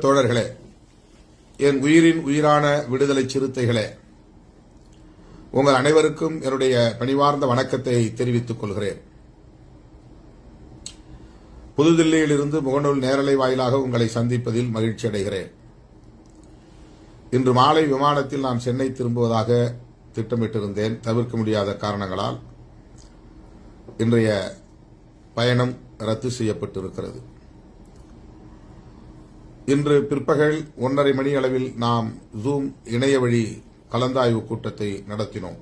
தோழர்களே, என் உயிரின் உயிரான விடுதலை சிறுத்தைகளே, உங்கள் அனைவருக்கும் என்னுடைய பணிவார்ந்த வணக்கத்தை தெரிவித்துக் கொள்கிறேன். புதுதில்லியில் இருந்து முகநூல் நேரலை வாயிலாக உங்களை சந்திப்பதில் மகிழ்ச்சி அடைகிறேன். இன்று மாலை விமானத்தில் நான் சென்னை திரும்புவதாக திட்டமிட்டிருந்தேன். தவிர்க்க முடியாத காரணங்களால் இன்றைய பயணம் ரத்து செய்யப்பட்டிருக்கிறது. இன்று பிற்பகல் 1:30 மணி அளவில் நாம் ஜூம் இணைய வழி கலந்தாய்வு கூட்டத்தை நடத்தினோம்.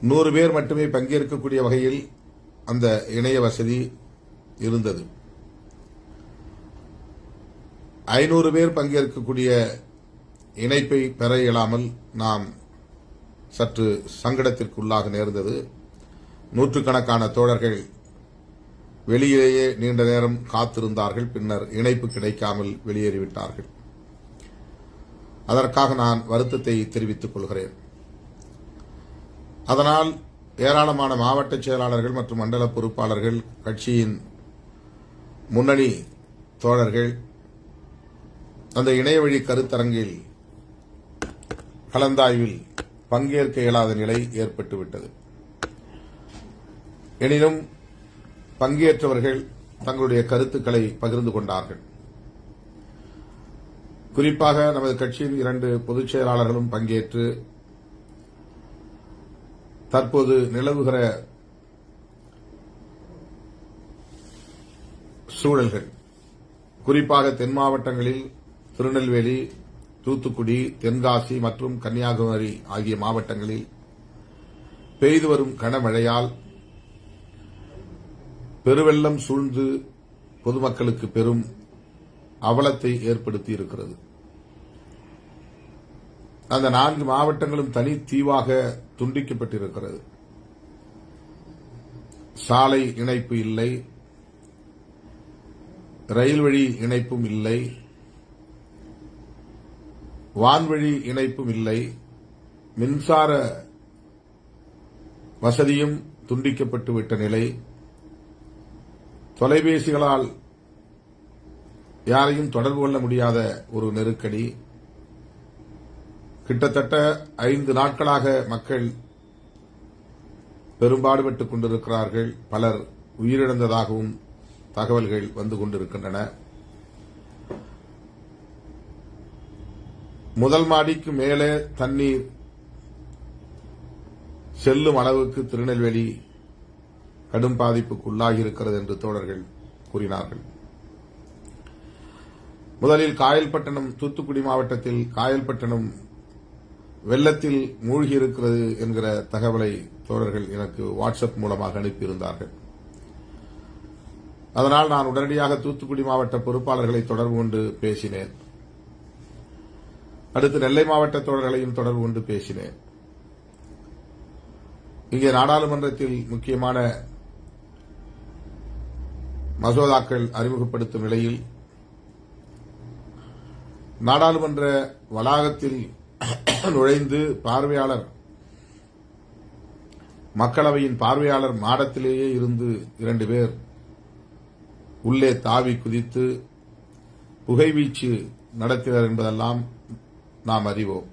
100 பேர் மட்டுமே பங்கேற்கக்கூடிய வகையில் அந்த இணைய வசதி இருந்தது. 500 பேர் பங்கேற்கக்கூடிய இணைப்பை பெற இயலாமல் நாம் சற்று சங்கடத்திற்குள்ளாக நேர்ந்தது. நூற்றுக்கணக்கான தோழர்கள் வெளியிலேயே நீண்ட நேரம் காத்திருந்தார்கள். பின்னர் இணைப்பு கிடைக்காமல் வெளியேறிவிட்டார்கள். அதற்காக நான் வருத்தத்தை தெரிவித்துக் கொள்கிறேன். அதனால் ஏராளமான மாவட்ட செயலாளர்கள் மற்றும் மண்டல பொறுப்பாளர்கள், கட்சியின் முன்னணி தோழர்கள் அந்த இணையவழி கருத்தரங்கில் கலந்தாய்வில் பங்கேற்க இயலாத நிலை ஏற்பட்டுவிட்டது. எனினும் பங்கேற்றவர்கள் தங்களுடைய கருத்துக்களை பகிர்ந்து கொண்டார்கள். குறிப்பாக நமது கட்சியின் 2 பொதுச் செயலாளர்களும் பங்கேற்று தற்போது நிலவுகிற சூழல்கள், குறிப்பாக தென் மாவட்டங்களில் திருநெல்வேலி, தூத்துக்குடி, தென்காசி மற்றும் கன்னியாகுமரி ஆகிய மாவட்டங்களில் பெய்து வரும் கனமழையால் பெருவெள்ளம் சூழ்ந்து பொதுமக்களுக்கு பெரும் அவலத்தை ஏற்படுத்தி இருக்கிறது. அந்த 4 மாவட்டங்களும் தனி தீவாக துண்டிக்கப்பட்டிருக்கிறது. சாலை இணைப்பு இல்லை, ரயில் வழி இணைப்பும் இல்லை, வான்வழி இணைப்பும் இல்லை, மின்சார வசதியும் துண்டிக்கப்பட்டுவிட்ட நிலை, தொலைபேசிகளால் யாரையும் தொடர்பு கொள்ள முடியாத ஒரு நெருக்கடி. கிட்டத்தட்ட 5 நாட்களாக மக்கள் பெரும்பாடுபட்டுக் கொண்டிருக்கிறார்கள். பலர் உயிரிழந்ததாகவும் தகவல்கள் வந்து கொண்டிருக்கின்றன. முதல் மாடிக்கு மேலே தண்ணீர் செல்லும் அளவுக்கு திருநெல்வேலி கடும் பாதிப்புக்கு உள்ளாகி இருக்கிறது என்று தோழர்கள் கூறினார்கள். முதலில் காயல்பட்டணம், தூத்துக்குடி மாவட்டத்தில் காயல்பட்டணம் வெள்ளத்தில் மூழ்கியிருக்கிறது என்கிற தகவலை தோழர்கள் எனக்கு வாட்ஸ்அப் மூலமாக அனுப்பியிருந்தார்கள். அதனால் நான் உடனடியாக தூத்துக்குடி மாவட்ட பொறுப்பாளர்களை தொடர்பு கொண்டு பேசினேன். அடுத்து நெல்லை மாவட்ட தோழர்களையும் தொடர்பு கொண்டு பேசினேன். இங்கே நாடாளுமன்றத்தில் முக்கியமான மசோதாக்கள் அறிமுகப்படுத்தும் நிலையில் நாடாளுமன்ற வளாகத்தில் நுழைந்து மக்களவையின் பார்வையாளர் மாடத்திலேயே இருந்து 2 பேர் உள்ளே தாவி குதித்து புகைவீச்சு நடத்தினர் என்பதெல்லாம் நாம் அறிவோம்.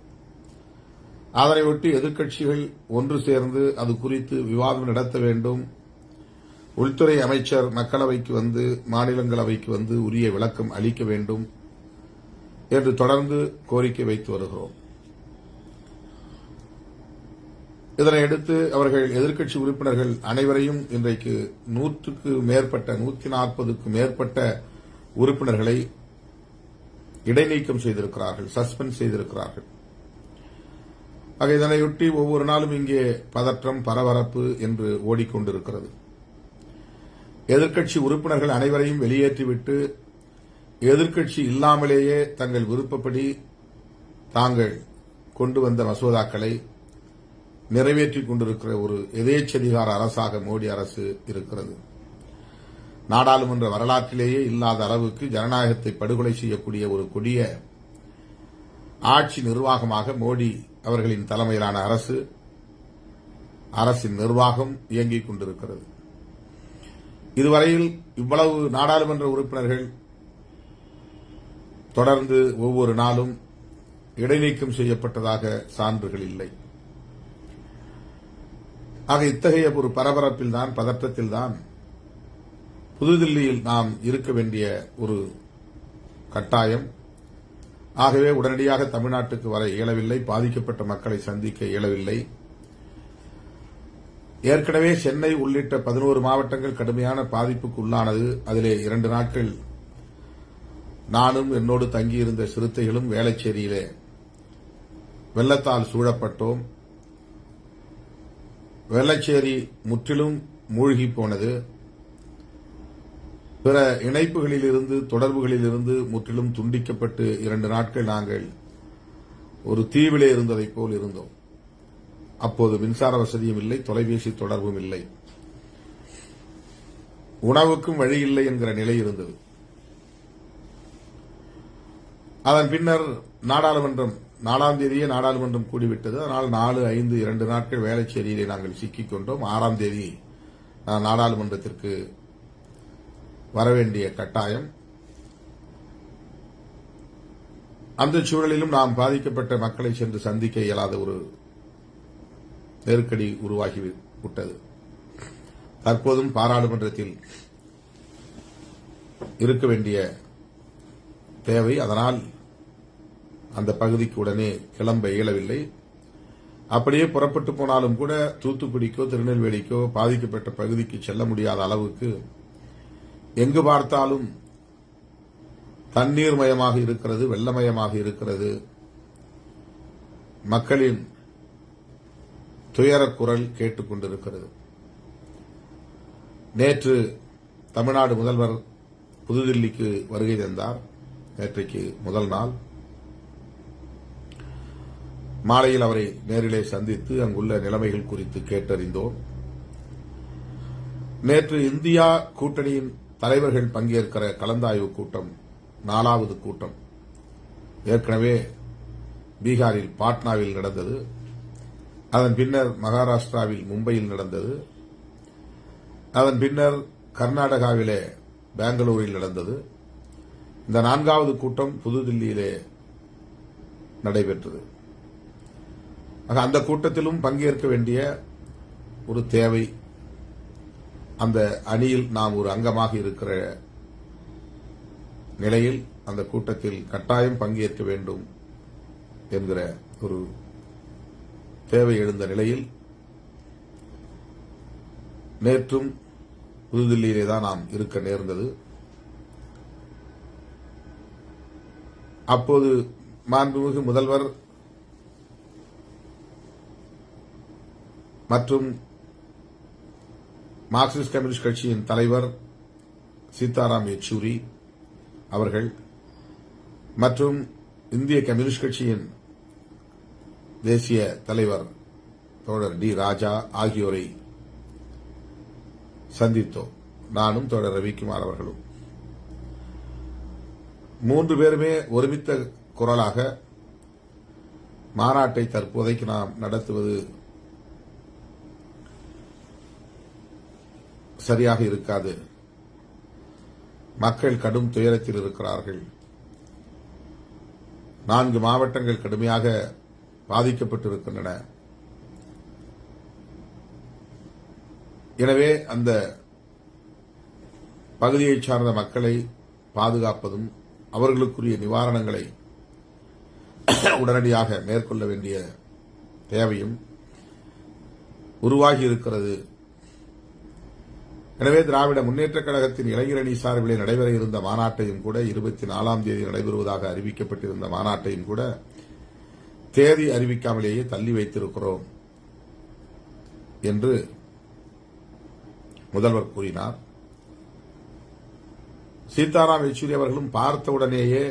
அதனையொட்டி எதிர்க்கட்சிகள் ஒன்று சேர்ந்து அது குறித்து விவாதம் நடத்த வேண்டும், உள்துறை அமைச்சர் மக்களவைக்கு வந்து மாநிலங்களவைக்கு வந்து உரிய விளக்கம் அளிக்க வேண்டும் என்று தொடர்ந்து கோரிக்கை வைத்து வருகிறோம். இதனையடுத்து அவர்கள் எதிர்க்கட்சி உறுப்பினர்கள் அனைவரையும் இன்றைக்கு 140க்கும் மேற்பட்ட உறுப்பினர்களை இடைநீக்கம் செய்திருக்கிறார்கள், சஸ்பெண்ட் செய்திருக்கிறார்கள். ஆக இதனையொட்டி ஒவ்வொரு நாளும் இங்கே பதற்றம், பரபரப்பு என்று ஓடிக்கொண்டிருக்கிறது. எதிர்க்கட்சி உறுப்பினர்கள் அனைவரையும் வெளியேற்றிவிட்டு எதிர்க்கட்சி இல்லாமலேயே தங்கள் விருப்பப்படி தாங்கள் கொண்டு வந்த மசோதாக்களை நிறைவேற்றிக் கொண்டிருக்கிற ஒரு எதேச்சதிகார அரசாக மோடி அரசு இருக்கிறது. நாடாளுமன்ற வரலாற்றிலேயே இல்லாத அளவுக்கு ஜனநாயகத்தை படுகொலை செய்யக்கூடிய ஒரு கொடிய ஆட்சி நிர்வாகமாக மோடி அவர்களின் தலைமையிலான அரசின் நிர்வாகம் இயங்கிக் கொண்டிருக்கிறது. இதுவரையில் இவ்வளவு நாடாளுமன்ற உறுப்பினர்கள் தொடர்ந்து ஒவ்வொரு நாளும் இடைநீக்கம் செய்யப்பட்டதாக சான்றுகள் இல்லை. ஆக இத்தகைய ஒரு பரபரப்பில்தான், பதற்றத்தில்தான் புதுதில்லியில் நாம் இருக்க வேண்டிய ஒரு கட்டாயம். ஆகவே உடனடியாக தமிழ்நாட்டுக்கு வர இயலவில்லை, பாதிக்கப்பட்ட மக்களை சந்திக்க இயலவில்லை. ஏற்கனவே சென்னை உள்ளிட்ட 11 மாவட்டங்கள் கடுமையான பாதிப்புக்கு உள்ளானது. அதிலே 2 நாட்கள் நானும் என்னோடு தங்கியிருந்த சிறுத்தைகளும் வேளச்சேரியிலே வெள்ளத்தால் சூழப்பட்டோம். வேளச்சேரி முற்றிலும் மூழ்கி போனது. பிற இணைப்புகளிலிருந்து, தொடர்புகளிலிருந்து முற்றிலும் துண்டிக்கப்பட்டு 2 நாட்கள் நாங்கள் ஒரு தீவிலே இருந்ததைப் போல் இருந்தோம். அப்போது மின்சார வசதியும் இல்லை, தொலைபேசி தொடர்பும் இல்லை, உணவுக்கும் வழி இல்லை என்கிற நிலை இருந்தது. அதன் பின்னர் நாடாளுமன்றம் 4ஆம் தேதியே நாடாளுமன்றம் கூடிவிட்டது. அதனால் 4, 5, 2 நாட்கள் வேளச்சேரியிலே நாங்கள் சிக்கிக் கொண்டோம். 6ஆம் தேதி நாடாளுமன்றத்திற்கு வரவேண்டிய கட்டாயம். அந்த சூழலிலும் நாம் பாதிக்கப்பட்ட மக்களை சென்று சந்திக்க இயலாத ஒரு நெருக்கடி உருவாகிவிட்டது. தற்போதும் பாராளுமன்றத்தில் இருக்க வேண்டிய தேவை. அதனால் அந்த பகுதிக்கு உடனே கிளம்ப இயலவில்லை. அப்படியே புறப்பட்டு போனாலும் கூட தூத்துக்குடிக்கோ திருநெல்வேலிக்கோ பாதிக்கப்பட்ட பகுதிக்கு செல்ல முடியாத அளவுக்கு எங்கு பார்த்தாலும் தண்ணீர் மயமாக இருக்கிறது, வெள்ளமயமாக இருக்கிறது. மக்களின் துயரக் குரல் கேட்டுக் கொண்டிருக்கிறது. நேற்று தமிழ்நாடு முதல்வர் புதுதில்லிக்கு வருகை தந்தார். நேற்றைக்கு முதல் நாள். மாலையில் அவரை நேரிலே சந்தித்து அங்குள்ள நிலைமைகள் குறித்து கேட்டறிந்தோம். நேற்று இந்தியா கூட்டணியின் தலைவர்கள் பங்கேற்கிற கலந்தாய்வு கூட்டம், 4வது கூட்டம் ஏற்கனவே பீகாரில் பாட்னாவில் நடந்தது. அதன் பின்னர் மகாராஷ்டிராவில் மும்பையில் நடந்தது. அதன் பின்னர் கர்நாடகாவிலே பெங்களூரில் நடந்தது. இந்த 4வது கூட்டம் புதுதில்லியிலே நடைபெற்றது. அந்த கூட்டத்திலும் பங்கேற்க வேண்டிய ஒரு தேவை, அந்த அணியில் நாம் ஒரு அங்கமாக இருக்கிற நிலையில் அந்த கூட்டத்தில் கட்டாயம் பங்கேற்க வேண்டும் என்கிற ஒரு தேவை எழுந்த நிலையில் நேற்றும் புதுதில்லியிலே தான் நாம் இருக்க நேர்ந்தது. அப்போது மாண்புமிகு முதல்வர் மற்றும் மார்க்சிஸ்ட் கம்யூனிஸ்ட் கட்சியின் தலைவர் சீதாராம் யெச்சூரி அவர்கள் மற்றும் இந்திய கம்யூனிஸ்ட் கட்சியின் தேசிய தலைவர் தோழர் டி ராஜா ஆகியோரை சந்தித்தோம். நானும் தோழர் ரவிக்குமார் அவர்களும் 3 பேருமே ஒருமித்த குரலாக மாநாட்டை தற்போதைக்கு நாம் நடத்துவது சரியாக இருக்காது. மக்கள் கடும் துயரத்தில் இருக்கிறார்கள். 4 மாவட்டங்கள் கடுமையாக பாதிக்கப்பட்டிருக்கின்றன. எனவே அந்த பகுதியைச் சார்ந்த மக்களை பாதுகாப்பதும் அவர்களுக்குரிய நிவாரணங்களை உடனடியாக மேற்கொள்ள வேண்டிய தேவையும் உருவாகி இருக்கிறது. எனவே திராவிட முன்னேற்றக் கழகத்தின் இளைஞரணி சார்பிலே நடைபெற இருந்த மாநாட்டையும் கூட 24ஆம் தேதி நடைபெறுவதாக அறிவிக்கப்பட்டிருந்த மாநாட்டையும் கூட தேதி அறிவிக்காமலேயே தள்ளி வைத்திருக்கிறோம் என்று முதல்வர் கூறினார். சீதாராம் யெச்சூரி அவர்களும் பார்த்தவுடனேயே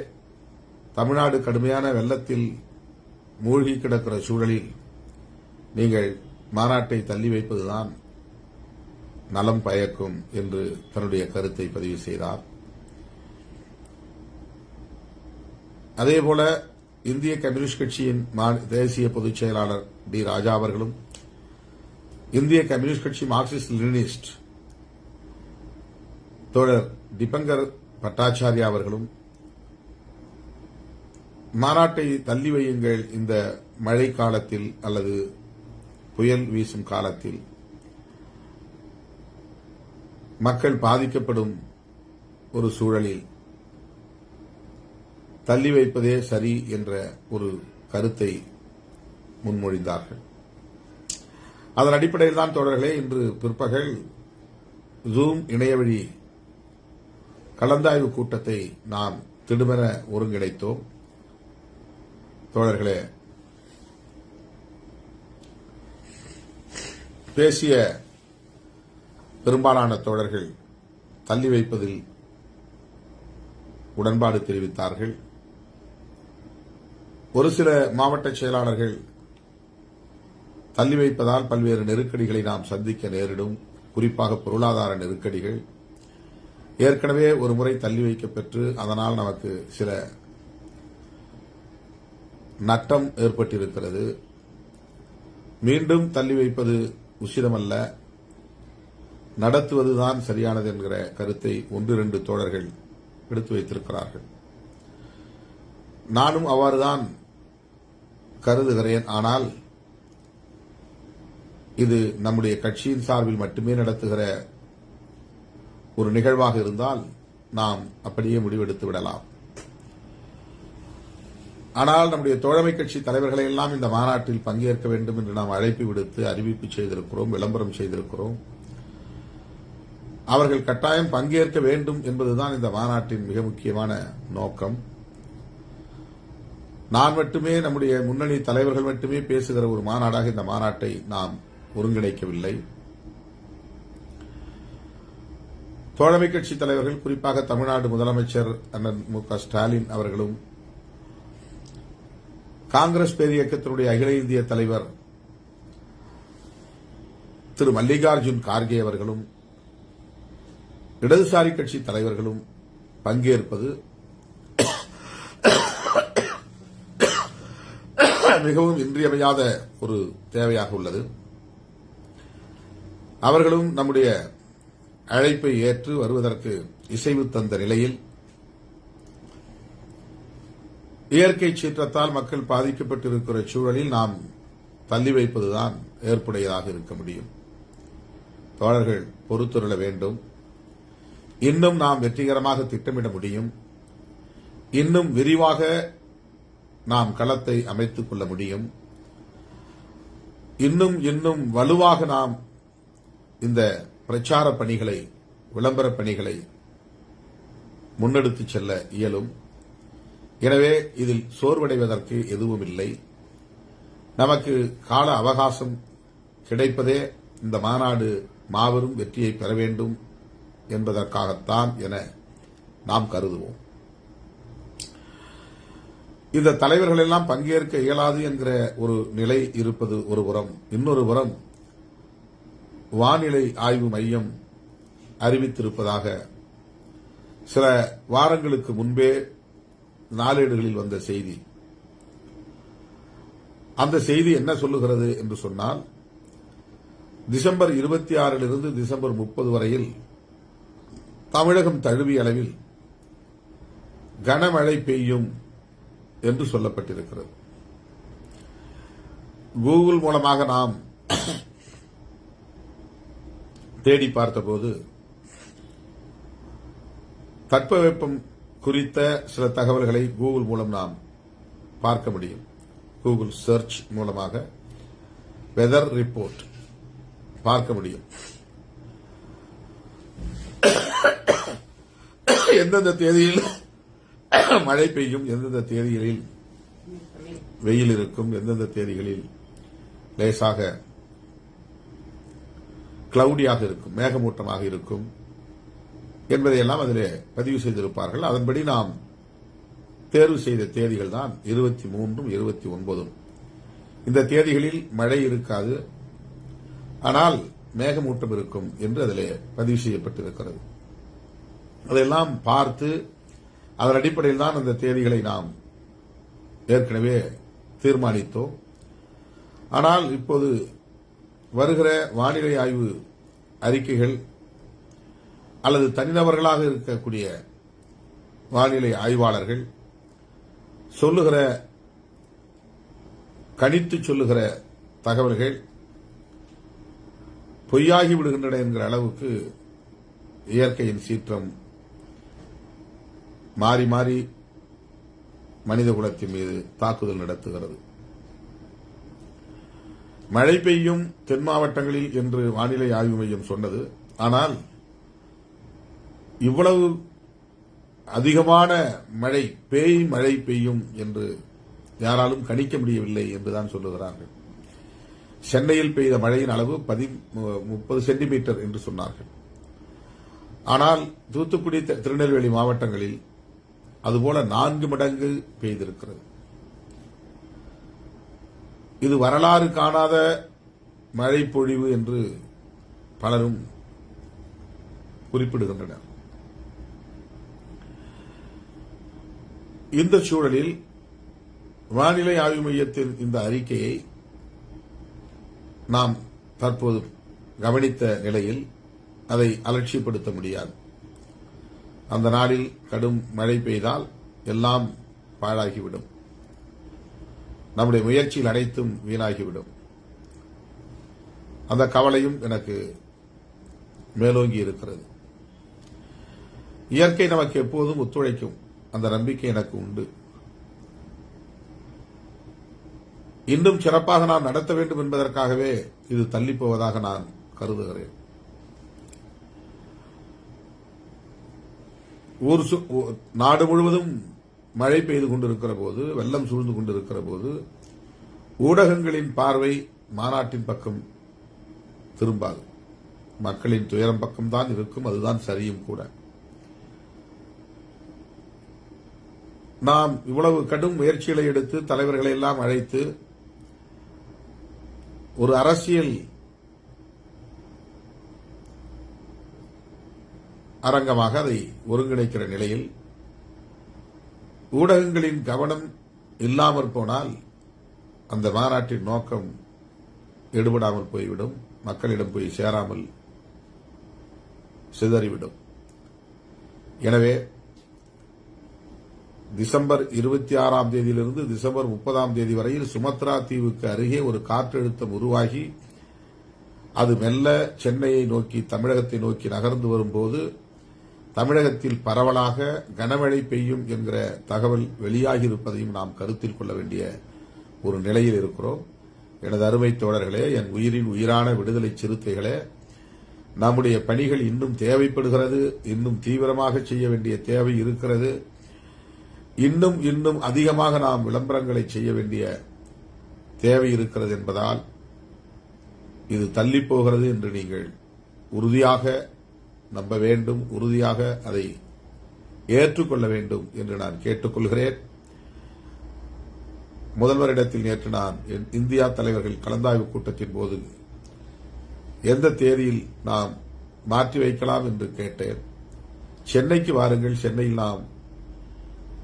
தமிழ்நாடு கடுமையான வெள்ளத்தில் மூழ்கி கிடக்கிற சூழலில் நீங்கள் மாநாட்டை தள்ளி வைப்பதுதான் நலம் பயக்கும் என்று தன்னுடைய கருத்தை பதிவு செய்தார். அதேபோல இந்திய கம்யூனிஸ்ட் கட்சியின் தேசிய பொதுச் செயலாளர் டி ராஜா அவர்களும் இந்திய கம்யூனிஸ்ட் கட்சி மார்க்சிஸ்ட் லெனினிஸ்ட் தோழர் டிபங்கர் பட்டாச்சாரியா அவர்களும் மாநாட்டை தள்ளி வையுங்கள். இந்த மழை காலத்தில் அல்லது புயல் வீசும் காலத்தில் மக்கள் பாதிக்கப்படும் ஒரு சூழலில் தள்ளி வைப்பதே சரி என்ற ஒரு கருத்தை முன்மொழிந்தார்கள். அதன் அடிப்படையில் தான் தோழர்களே இன்று பிற்பகல் ஜூம் இணையவழி கலந்தாய்வு கூட்டத்தை நாம் திடுமென ஒருங்கிணைத்தோம். தோழர்களே, பேசிய பெரும்பாலான தோழர்கள் தள்ளி வைப்பதில் உடன்பாடு தெரிவித்தார்கள். ஒரு சில மாவட்ட செயலாளர்கள் தள்ளி வைப்பதால் பல்வேறு நெருக்கடிகளை நாம் சந்திக்க நேரிடும், குறிப்பாக பொருளாதார நெருக்கடிகள். ஏற்கனவே ஒரு முறை தள்ளி வைக்கப்பெற்று அதனால் நமக்கு சில நட்டம் ஏற்பட்டிருக்கிறது. மீண்டும் தள்ளி வைப்பது உசிதமல்ல, நடத்துவதுதான் சரியானது என்கிற கருத்தை 1-2 தோழர்கள் எடுத்து வைத்திருக்கிறார்கள். நானும் அவ்வாறுதான் கருதுகிறேன். ஆனால் இது நம்முடைய கட்சியின் சார்பில் மட்டுமே நடத்துகிற ஒரு நிகழ்வாக இருந்தால் நாம் அப்படியே முடிவெடுத்து விடலாம். ஆனால் நம்முடைய தோழமை கட்சி தலைவர்களை எல்லாம் இந்த மாநாட்டில் பங்கேற்க வேண்டும் என்று நாம் அழைப்பு விடுத்து அறிவிப்பு செய்திருக்கிறோம், விளம்பரம் செய்திருக்கிறோம். அவர்கள் கட்டாயம் பங்கேற்க வேண்டும் என்பதுதான் இந்த மாநாட்டின் மிக முக்கியமான நோக்கம். நான் மட்டுமே, நம்முடைய முன்னணி தலைவர்கள் மட்டுமே பேசுகிற ஒரு மாநாடாக இந்த மாநாட்டை நாம் ஒருங்கிணைக்கவில்லை. தோழமை கட்சி தலைவர்கள், குறிப்பாக தமிழ்நாடு முதலமைச்சர் அண்ணன் மு.க. ஸ்டாலின் அவர்களும், காங்கிரஸ் பேரியக்கத்தினுடைய அகில இந்திய தலைவர் திரு மல்லிகார்ஜுன் கார்கே அவர்களும், இடதுசாரி கட்சி தலைவர்களும் பங்கேற்பது மிகவும் இன்றியமையாத ஒரு தேவையாக உள்ளது. அவர்களும் நம்முடைய அழைப்பை ஏற்று வருவதற்கு இசைவு தந்த நிலையில் இயற்கை சீற்றத்தால் மக்கள் பாதிக்கப்பட்டிருக்கிற சூழலில் நாம் தள்ளி வைப்பதுதான் ஏற்புடையதாக இருக்க முடியும். தோழர்கள் பொறுத்துள்ள வேண்டும். இன்னும் நாம் வெற்றிகரமாக திட்டமிட முடியும். இன்னும் விரிவாக நாம் களத்தை அமைத்துக் கொள்ள முடியும். இன்னும் வலுவாக நாம் இந்த பிரச்சார பணிகளை, விளம்பர பணிகளை முன்னெடுத்துச் செல்ல இயலும். எனவே இதில் சோர்வடைவதற்கு எதுவும் இல்லை. நமக்கு கால அவகாசம் கிடைப்பதே இந்த மாநாடு மாபெரும் வெற்றியை பெற வேண்டும் என்பதற்காகத்தான் என நாம் கருதுவோம். இந்த தலைவர்கள் எல்லாம் பங்கேற்க இயலாது என்கிற ஒரு நிலை இருப்பது ஒரு புறம். இன்னொரு புறம் வானிலை ஆய்வு மையம் அறிவித்திருப்பதாக சில வாரங்களுக்கு முன்பே நாளேடுகளில் வந்த செய்தி. அந்த செய்தி என்ன சொல்லுகிறது என்று சொன்னால், டிசம்பர் 26 டிசம்பர் 30 வரையில் தமிழகம் தழுவிய அளவில் கனமழை பெய்யும் என்று சொல்லப்பட்டிருக்கிறது. கூகுள் மூலமாக நாம் தேடி பார்த்தபோது தட்பவெப்பம் குறித்த சில தகவல்களை கூகுள் மூலம் நாம் பார்க்க முடியும். கூகுள் சர்ச் மூலமாக வெதர் ரிப்போர்ட் பார்க்க முடியும். எந்தெந்த தேதியில் மழை பெய்யும், எந்தெந்த தேதிகளில் வெயில் இருக்கும், எந்தெந்த தேதிகளில் லேசாக கிளவுடியாக இருக்கும், மேகமூட்டமாக இருக்கும் என்பதையெல்லாம் அதிலே பதிவு செய்திருப்பார்கள். அதன்படி நாம் தேர்வு செய்த தேதிகள் தான் 23 29. இந்த தேதிகளில் மழை இருக்காது, ஆனால் மேகமூட்டம் இருக்கும் என்று அதிலே பதிவு செய்யப்பட்டிருக்கிறது. அதையெல்லாம் பார்த்து அதன் அடிப்படையில் தான் அந்த தேதிகளை நாம் ஏற்கனவே தீர்மானித்தோம். ஆனால் இப்போது வருகிற வானிலை ஆய்வு அறிக்கைகள் அல்லது தனிநபர்களாக இருக்கக்கூடிய வானிலை ஆய்வாளர்கள் சொல்லுகிற கணித்து சொல்லுகிற தகவல்கள் பொய்யாகி விடுகின்றன என்கிற அளவுக்கு இயற்கையின் சீற்றம் மாறி மாறி மனித குலத்தின் மீது தாக்குதல் நடத்துகிறது. மழை பெய்யும் தென் மாவட்டங்களில் என்று வானிலை ஆய்வு மையம் சொன்னது. ஆனால் இவ்வளவு அதிகமான மழை பெய்யும் என்று யாராலும் கணிக்க முடியவில்லை என்றுதான் சொல்லுகிறார்கள். சென்னையில் பெய்த மழையின் அளவு 30 சென்டிமீட்டர் என்று சொன்னார்கள். ஆனால் தூத்துக்குடி, திருநெல்வேலி மாவட்டங்களில் அதுபோல 4 மடங்கு பெய்திருக்கிறது. இது வரலாறு காணாத மழை பொழிவு என்று பலரும் குறிப்பிடுகின்றனர். இந்த சூழலில் வானிலை ஆய்வு மையத்தின் இந்த அறிக்கையை நாம் தற்போது கவனித்த நிலையில் அதை அலட்சியப்படுத்த முடியாது. அந்த நாளில் கடும் மழை பெய்தால் எல்லாம் பாழாகிவிடும். நம்முடைய முயற்சியில் அனைத்தும் வீணாகிவிடும். அந்த கவலையும் எனக்கு மேலோங்கி இருக்கிறது. இயற்கை நமக்கு எப்போதும் ஒத்துழைக்கும், அந்த நம்பிக்கை எனக்கு உண்டு. இன்னும் சிறப்பாக நாம் நடத்த வேண்டும் என்பதற்காகவே இது தள்ளிப்போவதாக நான் கருதுகிறேன். நாடு முழுவதும் மழை பெய்து கொண்டிருக்கிற போது, வெள்ளம் சூழ்ந்து கொண்டிருக்கிற போது, ஊடகங்களின் பார்வை மாநாட்டின் பக்கம் திரும்பாது. மக்களின் துயரம் பக்கம்தான் இருக்கும். அதுதான் சரியும் கூட. நாம் இவ்வளவு கடும் முயற்சிகளை எடுத்து தலைவர்களை எல்லாம் அழைத்து ஒரு அரசியல் அரங்கமாக அதை ஒருங்கிணைக்கிற நிலையில் ஊடகங்களின் கவனம் இல்லாமல் போனால் அந்த மாநாட்டின் நோக்கம் எடுபடாமல் போய்விடும். மக்களிடம் போய் சேராமல் சிதறிவிடும். எனவே டிசம்பர் 26ஆம் தேதியிலிருந்து டிசம்பர் 30ஆம் தேதி வரையில் சுமத்ரா தீவுக்கு அருகே ஒரு காற்றழுத்தம் உருவாகி அது மெல்ல சென்னையை நோக்கி, தமிழகத்தை நோக்கி நகர்ந்து வரும்போது தமிழகத்தில் பரவலாக கனமழை பெய்யும் என்கிற தகவல் வெளியாகியிருப்பதையும் நாம் கருத்தில் கொள்ள வேண்டிய ஒரு நிலையில் இருக்கிறோம். எனது அருமை தோழர்களே, என் உயிரின் உயிரான விடுதலை சிறுத்தைகளே, நம்முடைய பணிகள் இன்னும் தேவைப்படுகிறது. இன்னும் தீவிரமாக செய்ய வேண்டிய தேவை இருக்கிறது. இன்னும் அதிகமாக நாம் விளம்பரங்களை செய்ய வேண்டிய தேவை இருக்கிறது என்பதால் இது தள்ளி போகிறது என்று நீங்கள் உறுதியாக நம்ப வேண்டும், உறுதியாக அதை ஏற்றுக்கொள்ள வேண்டும் என்று நான் கேட்டுக்கொள்கிறேன். முதல்வரிடத்தில் நேற்று நான் இந்தியா தலைவர்கள் கலந்தாய்வு கூட்டத்தின் போது எந்த தேதியில் நாம் மாற்றி வைக்கலாம் என்று கேட்டேன். சென்னைக்கு வாருங்கள், சென்னையில் நாம்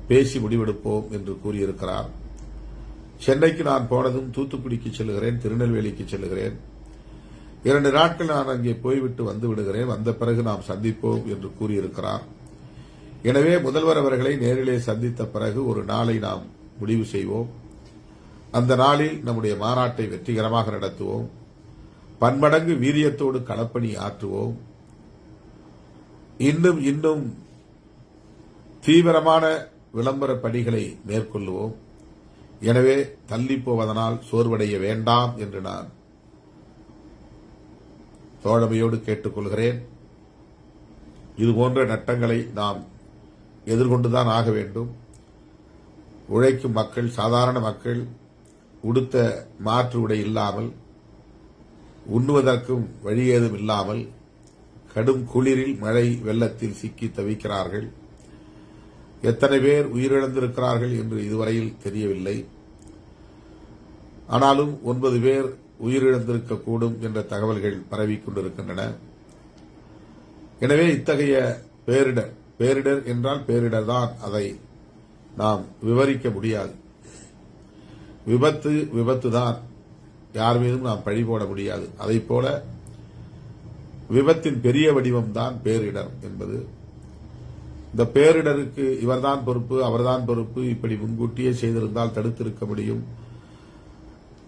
பேசி முடிவெடுப்போம் என்று கூறியிருக்கிறார். சென்னைக்கு நான் போனதும் தூத்துக்குடிக்கு செல்கிறேன், திருநெல்வேலிக்கு செல்கிறேன். 2 நாட்கள் நான் அங்கே போய்விட்டு வந்து விடுகிறேன். வந்த பிறகு நாம் சந்திப்போம் என்று கூறியிருக்கிறார். எனவே முதல்வர் அவர்களை நேரிலே சந்தித்த பிறகு ஒரு நாளை நாம் முடிவு செய்வோம். அந்த நாளில் நம்முடைய மாநாட்டை வெற்றிகரமாக நடத்துவோம். பன்மடங்கு வீரியத்தோடு களப்பணி ஆற்றுவோம். இன்னும் தீவிரமான விளம்பர பணிகளை மேற்கொள்வோம். எனவே தள்ளி போவதனால் சோர்வடைய வேண்டாம் என்று நான் தோழமையோடு கேட்டுக்கொள்கிறேன். இதுபோன்ற நட்டங்களை நாம் எதிர்கொண்டுதான் ஆக வேண்டும். உழைக்கும் மக்கள், சாதாரண மக்கள் உடுத்த மாற்று உடை இல்லாமல், உண்ணுவதற்கும் வழி ஏதும் இல்லாமல் கடும் குளிரில் மழை வெள்ளத்தில் சிக்கி தவிக்கிறார்கள். எத்தனை பேர் உயிரிழந்திருக்கிறார்கள் என்று இதுவரையில் தெரியவில்லை. ஆனாலும் 9 பேர் உயிரிழந்திருக்கக்கூடும் என்ற தகவல்கள் பரவிக் கொண்டிருக்கின்றன. எனவே இத்தகைய பேரிடர் என்றால் பேரிடர் தான், அதை நாம் விவரிக்க முடியாது. விபத்து தான், யார் மீதும் நாம் பழி போட முடியாது. அதைப்போல விபத்தின் பெரிய வடிவம் தான் பேரிடர் என்பது. இந்த பேரிடருக்கு இவர்தான் பொறுப்பு, அவர்தான் பொறுப்பு, இப்படி முன்கூட்டியே செய்திருந்தால் தடுத்திருக்க முடியும்,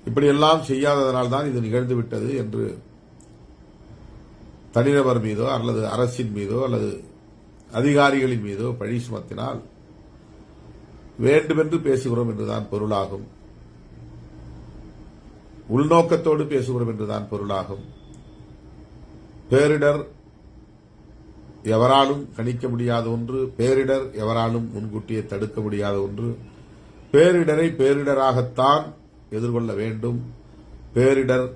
இப்படியெல்லாம் செய்யாததனால் தான் இது நிகழ்ந்துவிட்டது என்று தனிநபர் மீதோ அல்லது அரசின் மீதோ அல்லது அதிகாரிகளின் மீதோ பழி சுமத்தினால் வேண்டுமென்று பேசுகிறோம் என்றுதான் பொருளாகும். உள்நோக்கத்தோடு பேசுகிறோம் என்றுதான் பொருளாகும். பேரிடர் எவராலும் கணிக்க முடியாத ஒன்று, பேரிடர் எவராலும் முன்கூட்டியே தடுக்க முடியாத ஒன்று. பேரிடரை பேரிடராகத்தான் எதிர்கொள்ள வேண்டும். பேரிடர்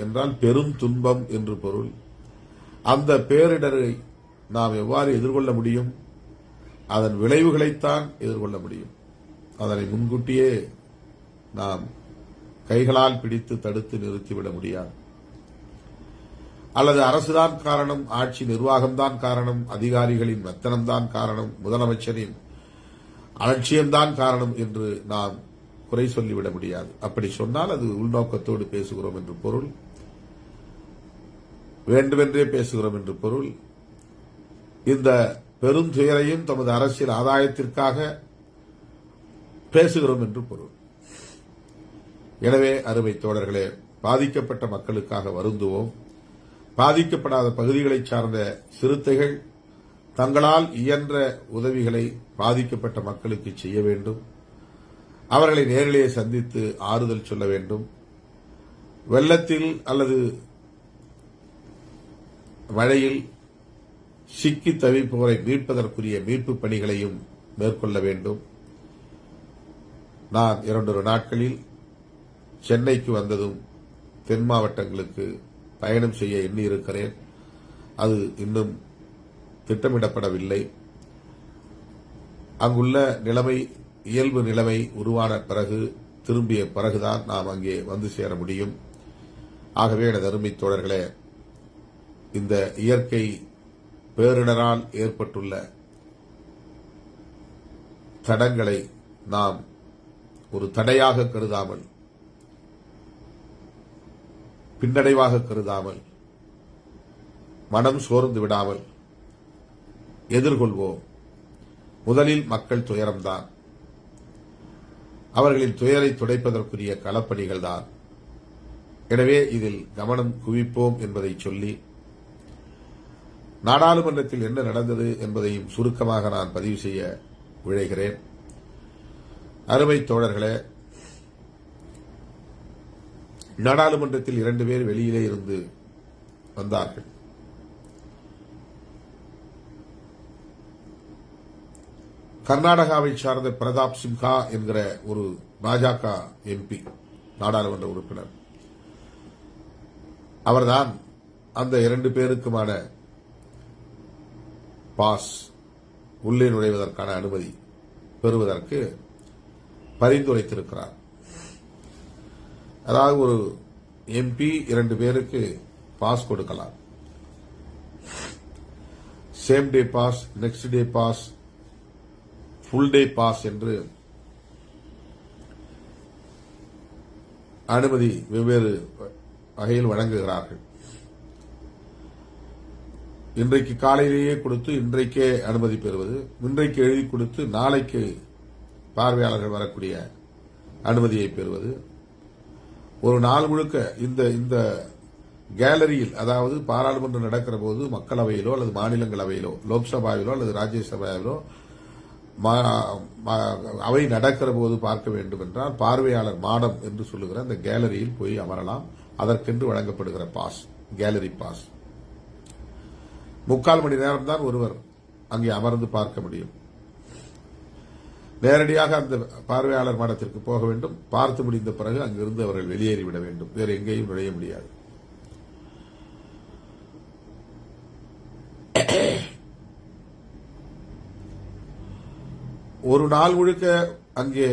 என்றால் பெரும் துன்பம் என்று பொருள். அந்த பேரிடரை நாம் எவ்வாறு எதிர்கொள்ள முடியும்? அதன் விளைவுகளைத்தான் எதிர்கொள்ள முடியும். அதனை முன்கூட்டியே நாம் கைகளால் பிடித்து தடுத்து நிறுத்திவிட முடியாது. அல்லது அரசுதான் காரணம், ஆட்சி நிர்வாகம்தான் காரணம், அதிகாரிகளின் மெத்தனம்தான் காரணம், முதலமைச்சரின் அலட்சியம்தான் காரணம் என்று நாம் குறை சொல்லிவிட முடியாது. அப்படி சொன்னால் அது உள்நோக்கத்தோடு பேசுகிறோம் என்று பொருள், வேண்டுமென்றே பேசுகிறோம் என்று பொருள். இந்த பெருந்துயரையும் தமது அரசியல் ஆதாயத்திற்காக பேசுகிறோம் என்று பொருள். எனவே அருமை தோழர்களே, பாதிக்கப்பட்ட மக்களுக்காக வருந்துவோம். பாதிக்கப்படாத பகுதிகளை சார்ந்த சிறுத்தைகள் தங்களால் இயன்ற உதவிகளை பாதிக்கப்பட்ட மக்களுக்கு செய்ய வேண்டும். அவர்களை நேரிலேயே சந்தித்து ஆறுதல் சொல்ல வேண்டும். வெள்ளத்தில் அல்லது மழையில் சிக்கி தவிப்பவரை மீட்பதற்குரிய மீட்புப் பணிகளையும் மேற்கொள்ள வேண்டும். நான் 2 நாட்களில் சென்னைக்கு வந்ததும் தென் மாவட்டங்களுக்கு பயணம் செய்ய எண்ணியிருக்கிறேன். அது இன்னும் திட்டமிடப்படவில்லை. அங்குள்ள நிலைமை, இயல்பு நிலைமை உருவான பிறகு, திரும்பிய பிறகுதான் நாம் அங்கே வந்து சேர முடியும். ஆகவே எனது அருமை தோழர்களே, இந்த இயற்கை பேரிடரால் ஏற்பட்டுள்ள தடங்களை நாம் ஒரு தடையாக கருதாமல், பின்னடைவாக கருதாமல், மனம் சோர்ந்து விடாமல் எதிர்கொள்வோம். முதலில் மக்கள் துயரம்தான், அவர்களின் துயரை துடைப்பதற்குரிய களப்பணிகள் தான். எனவே இதில் கவனம் குவிப்போம் என்பதை சொல்லி, நாடாளுமன்றத்தில் என்ன நடந்தது என்பதையும் சுருக்கமாக நான் பதிவு செய்ய விழைகிறேன். அருமை தோழர்களே, நாடாளுமன்றத்தில் 2 பேர் வெளியிலே இருந்து வந்தார்கள். கர்நாடகாவை சார்ந்த பிரதாப் சிம்ஹா என்கிற ஒரு பாஜக எம்பி, நாடாளுமன்ற உறுப்பினர். அவர்தான் அந்த 2 பேருக்குமான பாஸ், உள்ளே நுழைவதற்கான அனுமதி பெறுவதற்கு பரிந்துரைத்திருக்கிறார். அதாவது ஒரு எம்பி 2 பேருக்கு பாஸ் கொடுக்கலாம். Same day pass, next day pass, full day pass என்று அனுமதி வெவ்வேறு வகையில் வழங்குகிறார்கள். இன்றைக்கு காலையிலேயே கொடுத்து இன்றைக்கே அனுமதி பெறுவது, இன்றைக்கு எழுதி கொடுத்து நாளைக்கு பார்வையாளர்கள் வரக்கூடிய அனுமதியை பெறுவது, ஒரு நாள் முழுக்க இந்த கேலரியில், அதாவது பாராளுமன்றம் நடக்கிற போது மக்களவையிலோ அல்லது மாநிலங்களவையிலோ, லோக்சபாவிலோ அல்லது ராஜ்யசபாவிலோ அவை நடக்கிற போது பார்க்க வேண்டும் என்றால் பார்வையாளர் மாடம் என்று சொல்லுகிற அந்த கேலரியில் போய் அமரலாம். அதற்கென்று வழங்கப்படுகிற பாஸ், கேலரி பாஸ். 3/4 மணி நேரம் தான் ஒருவர் அங்கே அமர்ந்து பார்க்க முடியும். நேரடியாக அந்த பார்வையாளர் மாடத்திற்கு போக வேண்டும். பார்த்து முடிந்த பிறகு அங்கிருந்து அவர்கள் வெளியேறிவிட வேண்டும். வேறு எங்கேயும் நுழைய முடியாது. ஒரு நாள் முழுக்க அங்கே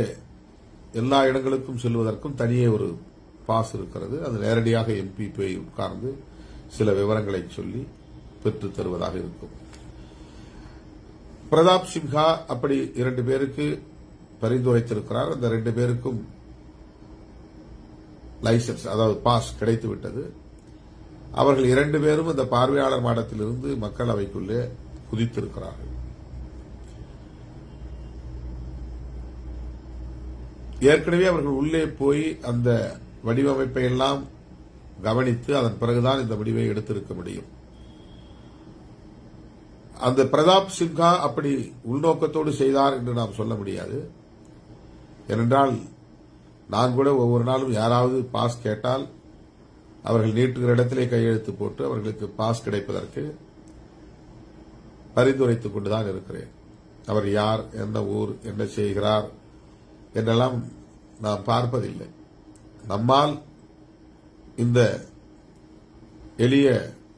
எல்லா இடங்களுக்கும் செல்வதற்கும் தனியே ஒரு பாஸ் இருக்கிறது. அது நேரடியாக எம்பி போய் உட்கார்ந்து சில விவரங்களை சொல்லி பெற்றுத் தருவதாக இருக்கும். பிரதாப் சிம்ஹா அப்படி 2 பேருக்கு பரிந்துரைத்திருக்கிறார். அந்த 2 பேருக்கும் லைசன்ஸ், அதாவது பாஸ் கிடைத்து விட்டது. அவர்கள் 2 பேரும் அந்த பார்வையாளர் மாடத்திலிருந்து மக்களவைக்குள்ளே குதித்திருக்கிறார்கள். ஏற்கனவே அவர்கள் உள்ளே போய் அந்த வடிவமைப்பை எல்லாம் கவனித்து அதன் பிறகுதான் இந்த முடிவை எடுத்திருக்க முடியும். அந்த பிரதாப் சின்ஹா அப்படி உள்நோக்கத்தோடு செய்தார் என்று நாம் சொல்ல முடியாது. ஏனென்றால் நான் கூட ஒவ்வொரு நாளும் யாராவது பாஸ் கேட்டால் அவர்கள் நீட்டுகிற இடத்திலே கையெழுத்து போட்டு அவர்களுக்கு பாஸ் கிடைப்பதற்கு பரிந்துரைத்துக் கொண்டுதான் இருக்கிறேன். அவர் யார், என்ன ஊர், என்ன செய்கிறார் என்றெல்லாம் நாம் பார்ப்பதில்லை. நம்மால் இந்த எளிய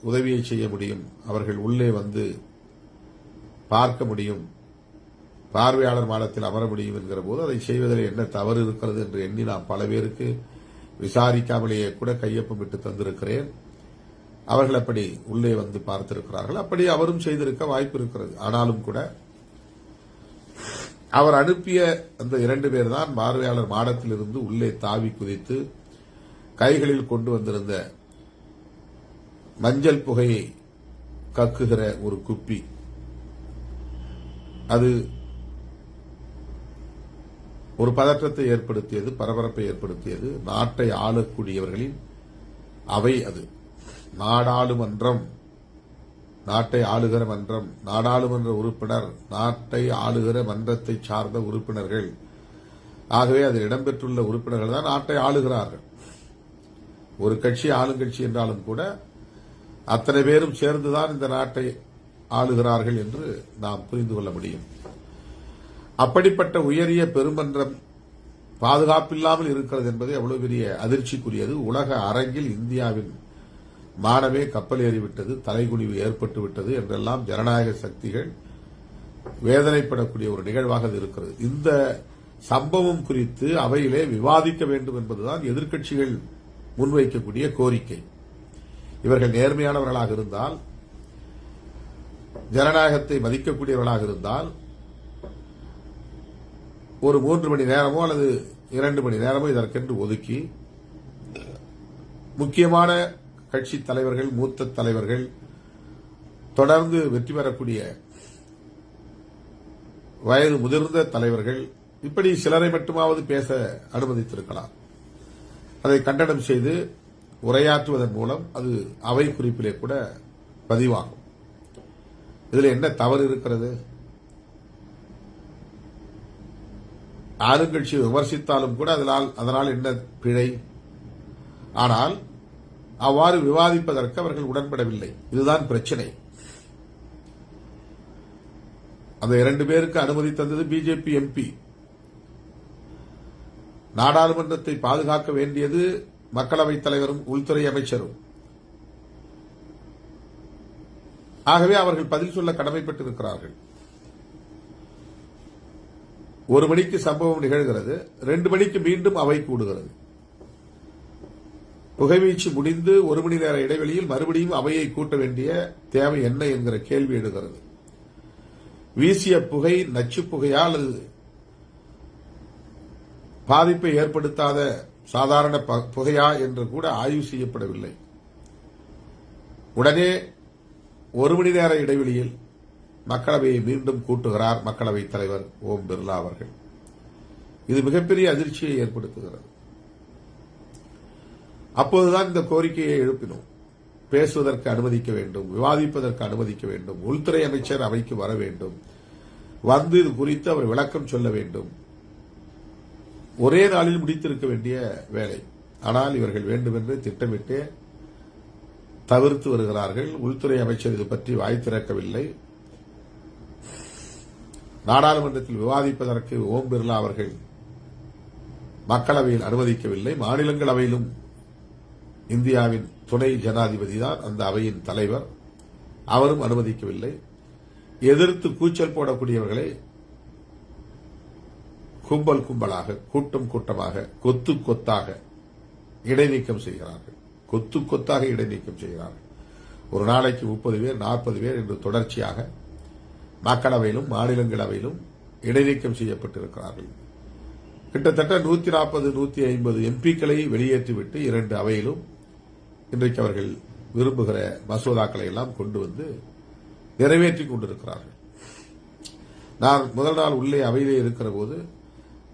உதவியை செய்ய முடியும். அவர்கள் உள்ளே வந்து பார்க்க முடியும், பார்வையாளர் மாடத்தில் அமர முடியும் என்கிற போது அதை செய்வதில் என்ன தவறு இருக்கிறது என்று எண்ணி நான் பல பேருக்கு விசாரிக்காமலேயே கூட கையொப்பமிட்டு தந்திருக்கிறேன். அவர்கள் அப்படி உள்ளே வந்து பார்த்திருக்கிறார்கள். அப்படி அவரும் செய்திருக்க வாய்ப்பு இருக்கிறது. ஆனாலும் கூட அவர் அனுப்பிய அந்த 2 பேர் தான் பார்வையாளர் மாடத்தில் இருந்து உள்ளே தாவி குதித்து கைகளில் கொண்டு வந்திருந்த மஞ்சள் புகையை கக்குகிற ஒரு குப்பி. அது ஒரு பதற்றத்தை ஏற்படுத்தியது, பரபரப்பை ஏற்படுத்தியது. நாட்டை ஆளக்கூடியவர்களின் அவை அது. நாடாளுமன்றம், நாட்டை ஆளுகிற மன்றம், நாடாளுமன்ற உறுப்பினர், நாட்டை ஆளுகிற மன்றத்தை சார்ந்த உறுப்பினர்கள். ஆகவே அதில் இடம்பெற்றுள்ள உறுப்பினர்கள் தான் நாட்டை ஆளுகிறார்கள். ஒரு கட்சி ஆளுங்கட்சி என்றாலும் கூட அத்தனை பேரும் சேர்ந்துதான் இந்த நாட்டை ஆளுகிறார்கள் என்று நாம் புரிந்து கொள்ள முடியும். அப்படிப்பட்ட உயரிய பெருமன்றம் பாதுகாப்பில்லாமல் இருக்கிறது என்பது எவ்வளவு பெரிய அதிர்ச்சிக்குரியது. உலக அரங்கில் இந்தியாவின் மானமே கப்பல் ஏறிவிட்டது, தலைகுனிவு ஏற்பட்டுவிட்டது என்றெல்லாம் ஜனநாயக சக்திகள் வேதனைப்படக்கூடிய ஒரு நிகழ்வாக அது இருக்கிறது. இந்த சம்பவம் குறித்து அவையிலே விவாதிக்க வேண்டும் என்பதுதான் எதிர்க்கட்சிகள் முன்வைக்கக்கூடிய கோரிக்கை. இவர்கள் நேர்மையானவர்களாக இருந்தால், ஜனநாயகத்தை மதிக்கக்கூடியவர்களாக இருந்தால் ஒரு 3 மணி நேரமோ அல்லது 2 மணி நேரமோ இதற்கென்று ஒதுக்கி முக்கியமான கட்சி தலைவர்கள், மூத்த தலைவர்கள், தொடர்ந்து வெற்றி பெறக்கூடிய வயது முதிர்ந்த தலைவர்கள் இப்படி சிலரை மட்டுமாவது பேச அனுமதித்திருக்கலாம். அதை கண்டனம் செய்து உரையாற்றுவதன் மூலம் அது அவை குறிப்பிலே கூட பதிவாகும். இதில் என்ன தவறு இருக்கிறது? ஆளுங்கட்சியை விமர்சித்தாலும் கூட அதனால் என்ன பிழை? ஆனால் அவ்வாறு விவாதிப்பதற்கு அவர்கள் உடன்படவில்லை. இதுதான் பிரச்சனை. அந்த 2 பேருக்கு அனுமதி தந்தது பிஜேபி எம்பி. நாடாளுமன்றத்தை பாதுகாக்க வேண்டியது மக்களவைத் தலைவரும் உள்துறை அமைச்சரும். ஆகவே அவர்கள் பதில் சொல்ல கடமைப்பட்டிருக்கிறார்கள். 1 மணிக்கு சம்பவம் நிகழ்கிறது, 2 மணிக்கு மீண்டும் அவை கூடுகிறது. புகைவீச்சு முடிந்து 1 மணி நேர இடைவெளியில் மறுபடியும் அவையை கூட்ட வேண்டிய தேவை என்ன என்கிற கேள்வி எழுகிறது. வீசிய புகை நச்சு புகையா அல்லது பாதிப்பை ஏற்படுத்தாத சாதாரண புகையா என்று கூட ஆய்வு செய்யப்படவில்லை. உடனே 1 மணி நேர இடைவெளியில் மக்களவையை மீண்டும் கூட்டுகிறார் மக்களவைத் தலைவர் ஓம் பிர்லா அவர்கள். இது மிகப்பெரிய அதிர்ச்சியை ஏற்படுத்துகிறது. அப்போதுதான் இந்த கோரிக்கையை எழுப்பினோம். பேசுவதற்கு அனுமதிக்க வேண்டும், விவாதிப்பதற்கு அனுமதிக்க வேண்டும், உள்துறை அமைச்சர் அவைக்கு வர வேண்டும், வந்து இது குறித்து அவர் விளக்கம் சொல்ல வேண்டும். ஒரே நாளில் முடித்திருக்க வேண்டிய வேலை. ஆனால் இவர்கள் வேண்டுமென்று திட்டமிட்டு தவிர்த்து வருகிறார்கள். உள்துறை அமைச்சர் இது பற்றி வாய் திறக்கவில்லை. நாடாளுமன்றத்தில் விவாதிப்பதற்கு ஓம் பிர்லா அவர்கள் மக்களவையில் அனுமதிக்கவில்லை. மாநிலங்களவையிலும் இந்தியாவின் துணை ஜனாதிபதி தான் அந்த அவையின் தலைவர், அவரும் அனுமதிக்கவில்லை. எதிர்த்து கூச்சல் போடக்கூடியவர்களை கும்பல் கும்பலாக, கூட்டம் கூட்டமாக, கொத்து கொத்தாக இடைநீக்கம் செய்கிறார்கள். கொத்து கொத்தாக இடைநீக்கம் செய்கிறார்கள். ஒரு நாளைக்கு 30 பேர் 40 பேர் என்று தொடர்ச்சியாக மக்களவையிலும் மாநிலங்களவையிலும் இடைநீக்கம் செய்யப்பட்டிருக்கிறார்கள். கிட்டத்தட்ட 140 150 எம்பிக்களை வெளியேற்றிவிட்டு 2 அவையிலும் இன்றைக்கு அவர்கள் விரும்புகிற மசோதாக்களை எல்லாம் கொண்டு வந்து நிறைவேற்றிக் கொண்டிருக்கிறார்கள். நான் முதல் நாள் உள்ளே அவையிலே இருக்கிற போது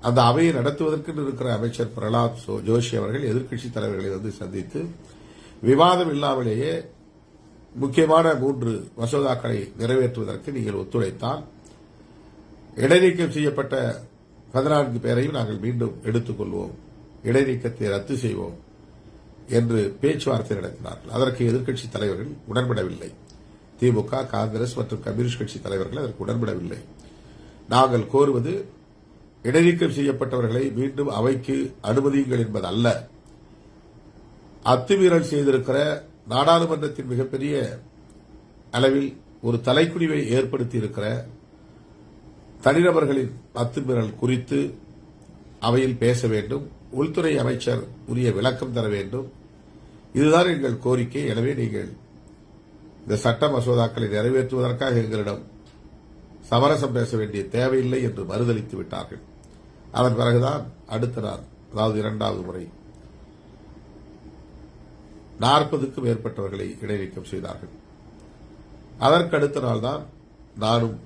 அந்த அவையை நடத்துவதற்கு இருக்கிற அமைச்சர் பிரகலாத் ஜோஷி அவர்கள் எதிர்க்கட்சித் தலைவர்களை வந்து சந்தித்து விவாதம் இல்லாமலேயே முக்கியமான 3 மசோதாக்களை நிறைவேற்றுவதற்கு நீங்கள் ஒத்துழைத்தால் இடைநீக்கம் செய்யப்பட்ட 14 பேரையும் நாங்கள் மீண்டும் எடுத்துக் கொள்வோம், இடைநீக்கத்தை ரத்து செய்வோம் என்று பேச்சுவார்த்தை நடத்தினார்கள். அதற்கு எதிர்க்கட்சித் தலைவர்கள் உடன்படவில்லை. திமுக, காங்கிரஸ் மற்றும் கம்யூனிஸ்ட் கட்சி தலைவர்கள் அதற்கு உடன்படவில்லை. நாங்கள் கோருவது இடைநீக்கம் செய்யப்பட்டவர்களை மீண்டும் அவைக்கு அனுமதியுங்கள் என்பது அல்ல, அத்துமீறல் செய்திருக்கிற நாடாளுமன்றத்தின் மிகப்பெரிய அளவில் ஒரு தலைக்குடிவை ஏற்படுத்தி இருக்கிற தனிநபர்களின் அத்துமீறல் குறித்து அவையில் பேச வேண்டும், உள்துறை அமைச்சர் உரிய விளக்கம் தர வேண்டும். இதுதான் எங்கள் கோரிக்கை. எனவே நீங்கள் இந்த சட்ட மசோதாக்களை நிறைவேற்றுவதற்காக எங்களிடம் சமரசம் பேச வேண்டிய தேவையில்லை என்று மறுதளித்து விட்டார்கள். அதன் பிறகுதான் அடுத்த நாள், அதாவது 2வது முறை 40க்கும் மேற்பட்டவர்களை இடைநீக்கம் செய்தார்கள். அதற்கு அடுத்த நாள் தான் நானும்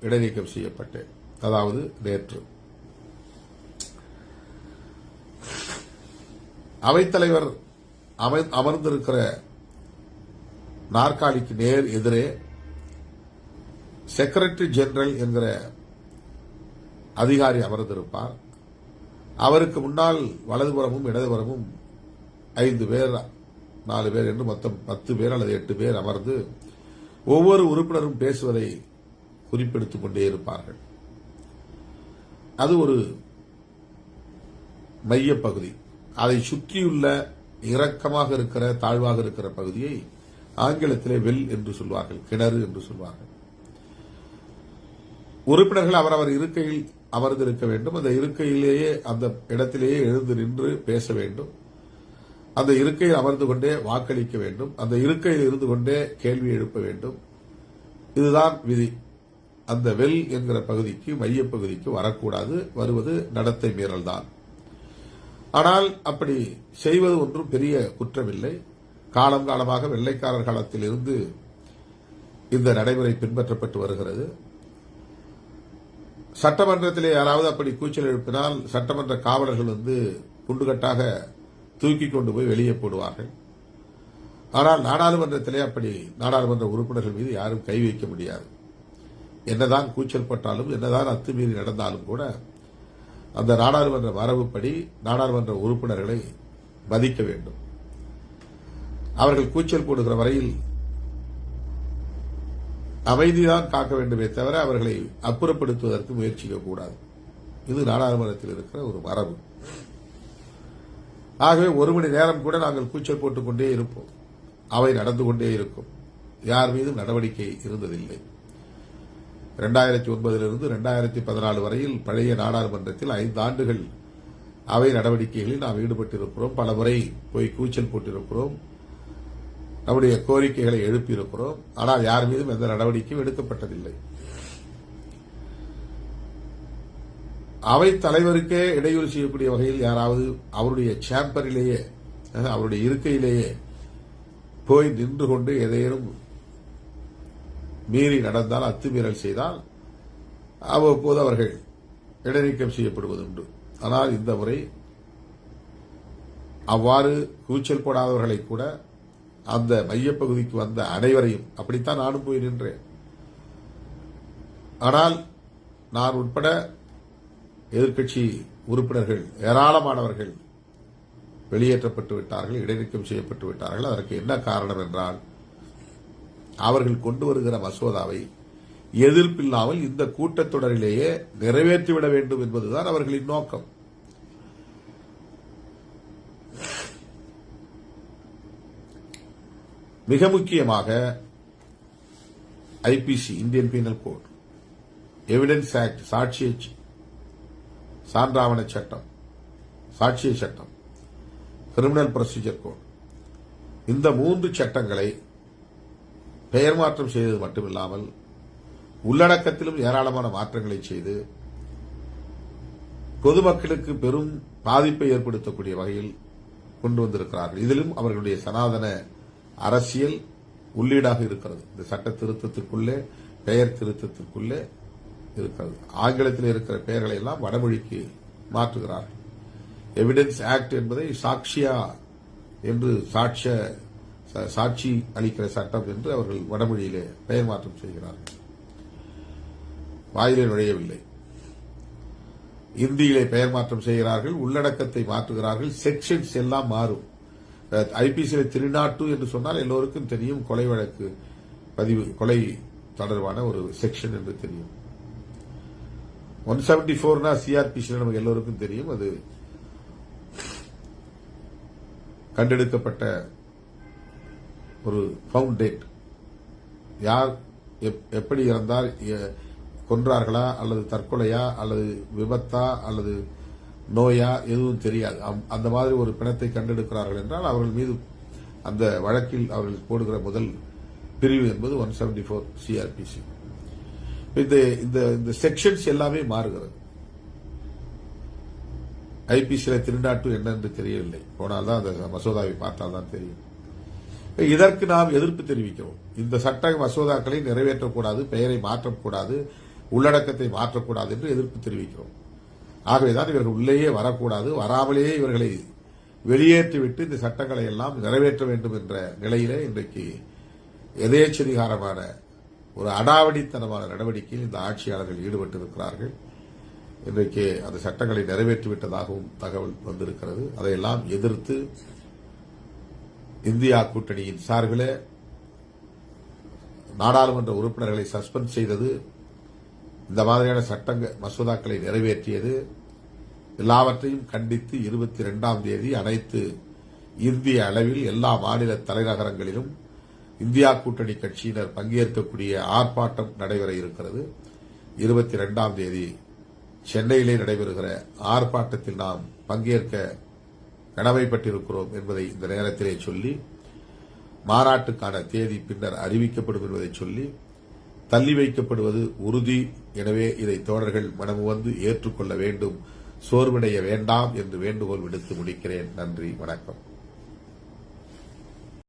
இடைநீக்கம் செய்யப்பட்டேன். அதாவது நேற்று அவைத்தலைவர் அமர்ந்திருக்கிற நாற்காலிக்கு நேர் எதிரே செக்ரட்டரி ஜெனரல் என்கிற அதிகாரி அமர்ந்திருப்பார். அவருக்கு முன்னால் வலதுபுறமும் இடதுபுறமும் 5 பேர் 4 பேர் என்று மொத்தம் 10 பேர் அல்லது 8 பேர் அமர்ந்து ஒவ்வொரு உறுப்பினரும் பேசுவதை குறிப்பெடுத்துக் கொண்டே இருப்பார்கள். அது ஒரு மையப்பகுதி. அதை சுற்றியுள்ள இறக்கமாக இருக்கிற தாழ்வாக இருக்கிற பகுதியை ஆங்கிலத்திலே வெல் என்று சொல்வார்கள், கிணறு என்று சொல்வார்கள். உறுப்பினர்கள் அவரவர் இருக்கையில் அமர்ந்திருக்க வேண்டும். அந்த இருக்கையிலேயே அந்த இடத்திலேயே எழுந்து நின்று பேச வேண்டும். அந்த இருக்கையில் அமர்ந்து கொண்டே வாக்களிக்க வேண்டும். அந்த இருக்கையில் இருந்து கொண்டே கேள்வி எழுப்ப வேண்டும். இதுதான் விதி. அந்த வெல் என்கிற பகுதிக்கு, மையப்பகுதிக்கு வரக்கூடாது. வருவது நடத்தை மீறல் தான். ஆனால் அப்படி செய்வது ஒன்றும் பெரிய குற்றமில்லை. காலம் காலமாக வெள்ளைக்காரர் காலத்தில் இருந்து இந்த நடைமுறை பின்பற்றப்பட்டு வருகிறது. சட்டமன்றத்திலே யாராவது அப்படி கூச்சல் எழுப்பினால் சட்டமன்ற காவலர்கள் வந்து குண்டுகட்டாக தூக்கி கொண்டு போய் வெளியே போடுவார்கள். ஆனால் நாடாளுமன்றத்திலே அப்படி நாடாளுமன்ற உறுப்பினர்கள் மீது யாரும் கை வைக்க முடியாது. என்னதான் கூச்சல் பட்டாலும், என்னதான் அத்துமீறி நடந்தாலும் கூட அந்த நாடாளுமன்ற மரபுப்படி நாடாளுமன்ற உறுப்பினர்களை மதிக்க வேண்டும். அவர்கள் கூச்சல் போடுகிற வரையில் அமைதிதான் காக்க வேண்டுமே தவிர அவர்களை அப்புறப்படுத்துவதற்கு முயற்சிக்கக்கூடாது. இது நாடாளுமன்றத்தில் இருக்கிற ஒரு மரபு. ஆகவே 1 மணி நேரம் கூட நாங்கள் கூச்சல் போட்டுக் கொண்டே இருப்போம். அவை நடந்து கொண்டே இருக்கும். யார் மீதும் நடவடிக்கை இருந்ததில்லை. 2009 2014 வரையில் பழைய நாடாளுமன்றத்தில் 5 ஆண்டுகள் அவை நடவடிக்கைகளில் நாம் ஈடுபட்டிருக்கிறோம். பல முறை போய் கூச்சல் போட்டிருக்கிறோம். நம்முடைய கோரிக்கைகளை எழுப்பியிருக்கிறோம். ஆனால் யார் மீதும் எந்த நடவடிக்கையும் எடுக்கப்பட்டதில்லை. அவை தலைவருக்கே இடையூறு செய்யக்கூடிய வகையில் யாராவது அவருடைய சேம்பரிலேயே, அவருடைய இருக்கையிலேயே போய் நின்று கொண்டு எதையும் மீறி நடந்தால், அத்துமீறல் செய்தால் அவ்வப்போது அவர்கள் இடைநீக்கம் செய்யப்படுவதுண்டு. ஆனால் இந்த முறை அவ்வாறு கூச்சல் போடாதவர்களை கூட அந்த மையப்பகுதிக்கு வந்த அனைவரையும், அப்படித்தான் நானும் போய் நின்றேன். ஆனால் நான் உட்பட எதிர்க்கட்சி உறுப்பினர்கள் ஏராளமானவர்கள் வெளியேற்றப்பட்டு விட்டார்கள், இடைநீக்கம் செய்யப்பட்டு விட்டார்கள். அதற்கு என்ன காரணம் என்றால், அவர்கள் கொண்டு வருகிற மசோதாவை எதிர்ப்பில்லாமல் இந்த கூட்டத்தொடரிலேயே நிறைவேற்றிவிட வேண்டும் என்பதுதான் அவர்களின் நோக்கம். மிக முக்கியமாக IPC, Indian penal code, evidence act, சான்றாவண சட்டம், சாட்சிய சட்டம், கிரிமினல் ப்ரொசீஜர் கோட், இந்த 3 சட்டங்களை பெயர் மாற்றம் செய்தது மட்டுமில்லாமல் உள்ளடக்கத்திலும் ஏராளமான மாற்றங்களை செய்து பொதுமக்களுக்கு பெரும் பாதிப்பை ஏற்படுத்தக்கூடிய வகையில் கொண்டு வந்திருக்கிறார்கள். இதிலும் அவர்களுடைய சனாதன அரசியல் உள்ளீடாக இருக்கிறது. இந்த சட்ட திருத்தத்திற்குள்ளே, பெயர் திருத்தத்திற்குள்ளே இருக்கிறது. ஆங்கிலத்தில் இருக்கிற பெயர்களை எல்லாம் வடமொழிக்கு மாற்றுகிறார்கள். எவிடன்ஸ் ஆக்ட் என்பதை சாட்சியா என்று சாட்சி அளிக்கிற சட்டம் என்று அவர்கள் வடமொழியிலே பெயர் மாற்றம் செய்கிறார்கள். வாயிலே நுழையவில்லை. இந்தியிலே பெயர் மாற்றம் செய்கிறார்கள், உள்ளடக்கத்தை மாற்றுகிறார்கள், செக்ஷன்ஸ் எல்லாம் மாறும். ஐபிசியில 302 என்று சொன்னால் எல்லோருக்கும் தெரியும், கொலை வழக்கு பதிவு, கொலை தொடர்பான ஒரு செக்ஷன் என்று தெரியும். 174 சிஆர்பிசி நமக்கு எல்லோருக்கும் தெரியும், அது கண்டெடுக்கப்பட்ட ஒரு ஃபவுண்ட் டேட். யார் எப்படி இறந்தார், கொன்றார்களா அல்லது தற்கொலையா அல்லது விபத்தா அல்லது நோயா எதுவும் தெரியாது. அந்த மாதிரி ஒரு பிணத்தை கண்டெடுக்கிறார்கள் என்றால் அவர்கள் மீது அந்த வழக்கில் அவர்கள் போடுகிற முதல் பிரிவு என்பது 174 சிஆர்பிசி. இந்த செக்ஷன்ஸ் எல்லாமே மாறுகிறது. ஐபிசியில 302 என்ன என்று தெரியவில்லை, போனால்தான் அந்த மசோதாவை பார்த்தால்தான் தெரியும். இதற்கு நாம் எதிர்ப்பு தெரிவிக்கிறோம். இந்த சட்ட மசோதாக்களை நிறைவேற்றக்கூடாது, பெயரை மாற்றக்கூடாது, உள்ளடக்கத்தை மாற்றக்கூடாது என்று எதிர்ப்பு தெரிவிக்கிறோம். ஆகவேதான் இவர்கள் உள்ளேயே வரக்கூடாது, வராமலேயே இவர்களை வெளியேற்றிவிட்டு இந்த சட்டங்களை எல்லாம் நிறைவேற்ற வேண்டும் என்ற நிலையிலே இன்றைக்கு எதேச்சதிகாரமான ஒரு அடாவடித்தனமான நடவடிக்கையில் இந்த ஆட்சியாளர்கள் ஈடுபட்டிருக்கிறார்கள். இன்றைக்கு அந்த சட்டங்களை நிறைவேற்றிவிட்டதாகவும் தகவல் வந்திருக்கிறது. அதையெல்லாம் எதிர்த்து இந்தியா கூட்டணியின் சார்பில் நாடாளுமன்ற உறுப்பினர்களை சஸ்பெண்ட் செய்தது, இந்த மாதிரியான சட்ட மசோதாக்களை நிறைவேற்றியது, எல்லாவற்றையும் கண்டித்து 22ஆம் தேதி அனைத்து இந்திய அளவில் எல்லா மாநில தலைநகரங்களிலும் இந்தியா கூட்டணி கட்சியினர் பங்கேற்கக்கூடிய ஆர்ப்பாட்டம் நடைபெற இருக்கிறது. 22ஆம் தேதி சென்னையிலே நடைபெறுகிற ஆர்ப்பாட்டத்தில் நாம் பங்கேற்க கடமைப்பட்டிருக்கிறோம் என்பதை இந்த நேரத்திலே சொல்லி, மாநாட்டுக்கான தேதி பின்னர் அறிவிக்கப்படும் என்பதை சொல்லி, தள்ளி வைக்கப்படுவது உறுதி. எனவே இதை தோழர்கள் மனமுவந்து ஏற்றுக்கொள்ள வேண்டும், சோர்வடைய வேண்டாம் என்று வேண்டுகோள் விடுத்து முடிக்கிறேன். நன்றி, வணக்கம்.